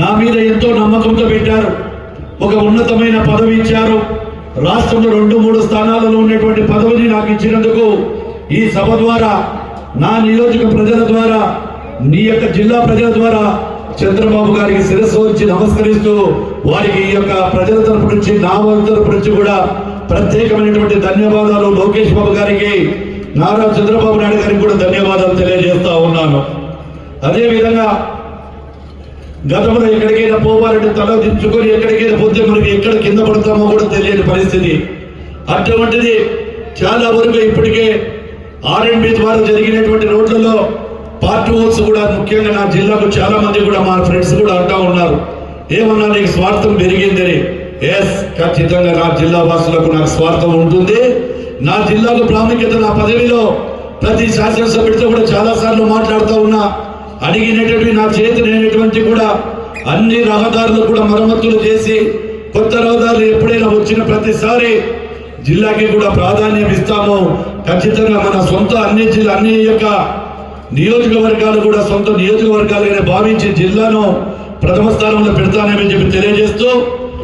నా మీద ఎంతో నమ్మకంతో పెట్టారు. ఒక ఉన్నతమైన పదవి ఇచ్చారు. రాష్ట్రంలో 2-3 స్థానాలలో ఉన్నటువంటి పదవిని నాకు ఇచ్చినందుకు ఈ సభ ద్వారా, నా నియోజక ప్రజల ద్వారా, నీ యొక్క జిల్లా ప్రజల ద్వారా చంద్రబాబు గారికి శిరస్సు వచ్చి నమస్కరిస్తూ వారికి ఈ యొక్క ప్రజల తరపు నుంచి, నా తరపు నుంచి కూడా ప్రత్యేకమైనటువంటి ధన్యవాదాలు. లోకేష్ బాబు గారికి, నారా చంద్రబాబు నాయుడు గారికి కూడా ధన్యవాదాలు తెలియజేస్తా ఉన్నాను. అదేవిధంగా గతంలో ఎక్కడికైనా పోవాలంటే తల దించుకొని ఎక్కడికైనా పోతే మనకి ఎక్కడ కింద పడతామో కూడా తెలియని పరిస్థితి. అటువంటిది చాలా వరకు ఇప్పటికే R&B ద్వారా జరిగినటువంటి రోడ్లలో పార్ట్ హోల్స్ కూడా, ముఖ్యంగా నా జిల్లాకు చాలా మంది కూడా మా ఫ్రెండ్స్ కూడా అంటా ఉన్నారు, ఏమన్నా నీకు స్వార్థం పెరిగిందని. ఎస్, ఖచ్చితంగా నా జిల్లా వాసులకు నాకు స్వార్థం ఉంటుంది. నా జిల్లాకు ప్రాముఖ్యత, నా పదవిలో ప్రతి శాసనసభ్యుడితో కూడా చాలా సార్లు మాట్లాడుతూ ఉన్నా. అడిగినటువంటి నా చేతినటువంటి కూడా అన్ని రహదారులు కూడా మరమ్మతులు చేసి, కొత్త రహదారులు ఎప్పుడైనా వచ్చిన ప్రతిసారి జిల్లాకి కూడా ప్రాధాన్యం ఇస్తాము. ఖచ్చితంగా మన సొంత అన్ని యొక్క నియోజకవర్గాలు కూడా సొంత నియోజకవర్గాలుగానే భావించి జిల్లాను ప్రథమ స్థానంలో పెడతానని చెప్పి తెలియజేస్తూ